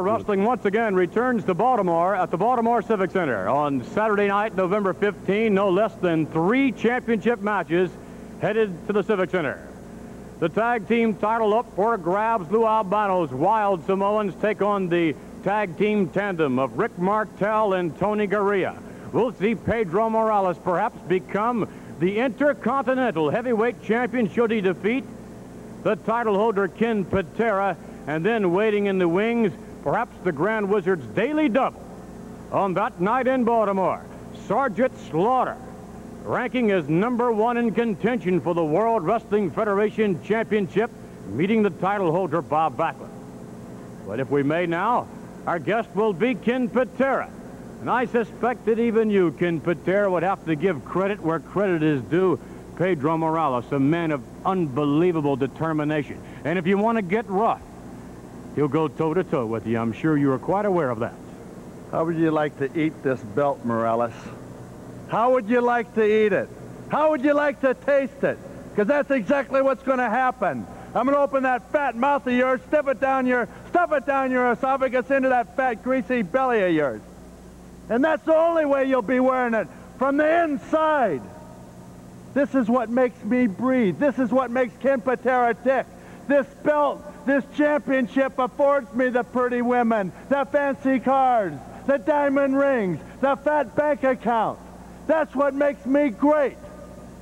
Wrestling once again returns to Baltimore at the Baltimore Civic Center on Saturday night, November 15. No less than 3 championship matches headed to the Civic Center. The tag team title up for grabs. Lou Albano's Wild Samoans take on the tag team tandem of Rick Martel and Tony Garea. We'll see Pedro Morales perhaps become the Intercontinental Heavyweight Champion should he defeat the title holder Ken Patera, and then waiting in the wings, perhaps the Grand Wizard's daily double. On that night in Baltimore, Sergeant Slaughter, ranking as #1 in contention for the World Wrestling Federation Championship, meeting the title holder Bob Backlund. But if we may now, our guest will be Ken Patera. And I suspect that even you, Ken Patera, would have to give credit where credit is due. Pedro Morales, a man of unbelievable determination. And if you want to get rough, he'll go toe-to-toe with you. I'm sure you are quite aware of that. How would you like to eat this belt, Morales? How would you like to eat it? How would you like to taste it? Because that's exactly what's going to happen. I'm going to open that fat mouth of yours, stuff it down your esophagus into that fat, greasy belly of yours. And that's the only way you'll be wearing it, from the inside. This is what makes me breathe. This is what makes Ken Patera tick. This belt, this championship affords me the pretty women, the fancy cars, the diamond rings, the fat bank account. That's what makes me great.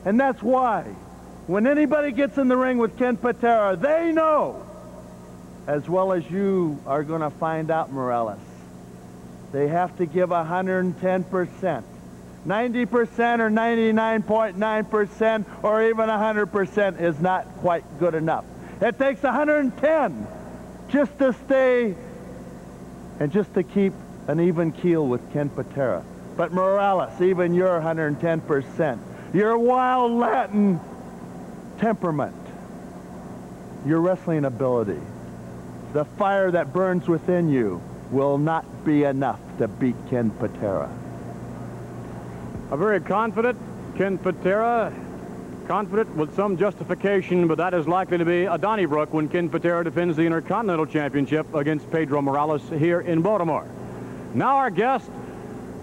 And that's why, when anybody gets in the ring with Ken Patera, they know, as well as you are going to find out, Morales, they have to give 110%. 90% or 99.9% or even 100% is not quite good enough. It takes 110 just to stay and just to keep an even keel with Ken Patera. But Morales, even your 110%, your wild Latin temperament, your wrestling ability, the fire that burns within you will not be enough to beat Ken Patera. A very confident Ken Patera, confident with some justification, but that is likely to be a Donnybrook when Ken Patera defends the Intercontinental Championship against Pedro Morales here in Baltimore. Now our guest,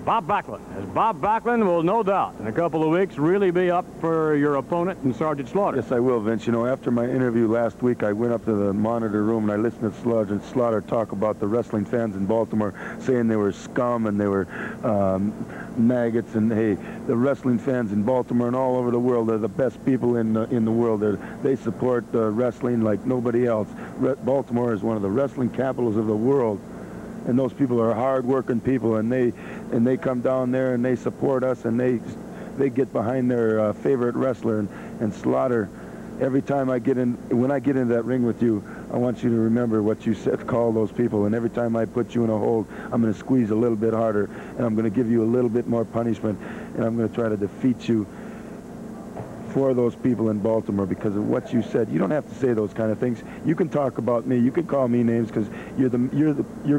Bob Backlund. As Bob Backlund will no doubt in a couple of weeks really be up for your opponent in Sergeant Slaughter. Yes, I will, Vince. You know, after my interview last week, I went up to the monitor room and I listened to Sergeant Slaughter talk about the wrestling fans in Baltimore, saying they were scum and they were maggots, and hey, the wrestling fans in Baltimore and all over the world are the best people in the world. They support wrestling like nobody else. Baltimore is one of the wrestling capitals of the world. And those people are hard-working people, and they come down there and they support us, and they get behind their favorite wrestler. And Slaughter, every time when I get into that ring with you, I want you to remember what you said, call those people. And every time I put you in a hold, I'm going to squeeze a little bit harder, and I'm going to give you a little bit more punishment, and I'm going to try to defeat you for those people in Baltimore because of what you said. You don't have to say those kind of things. You can talk about me. You can call me names because you're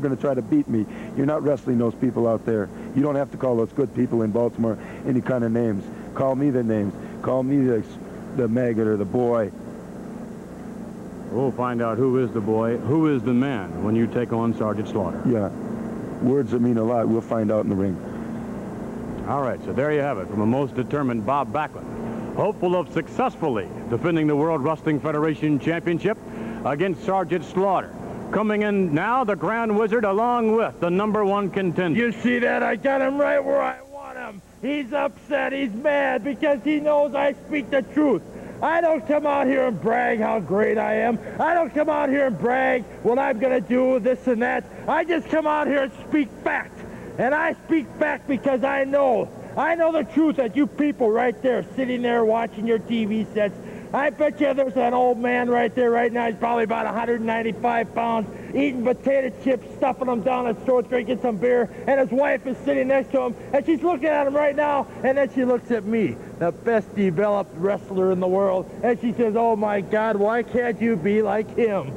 going to try to beat me. You're not wrestling those people out there. You don't have to call those good people in Baltimore any kind of names. Call me the names. Call me the maggot or the boy. We'll find out who is the boy, who is the man when you take on Sergeant Slaughter. Yeah. Words that mean a lot. We'll find out in the ring. All right, so there you have it from a most determined Bob Backlund, hopeful of successfully defending the World Wrestling Federation Championship against Sergeant Slaughter. Coming in now, the Grand Wizard, along with the #1 contender. You see that? I got him right where I want him. He's upset. He's mad because he knows I speak the truth. I don't come out here and brag how great I am. I don't come out here and brag what I'm going to do, this and that. I just come out here and speak fact. And I speak fact because I know the truth that you people right there sitting there watching your TV sets. I bet you there's an old man right there right now. He's probably about 195 pounds, eating potato chips, stuffing them down his throat, drinking some beer, and his wife is sitting next to him, and she's looking at him right now, and then she looks at me, the best developed wrestler in the world, and she says, oh my God, why can't you be like him?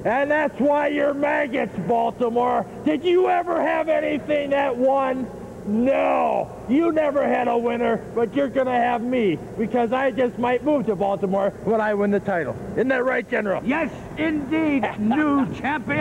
And that's why you're maggots, Baltimore. Did you ever have anything that won? No, you never had a winner, but you're going to have me because I just might move to Baltimore when I win the title. Isn't that right, General? Yes, indeed, new champion.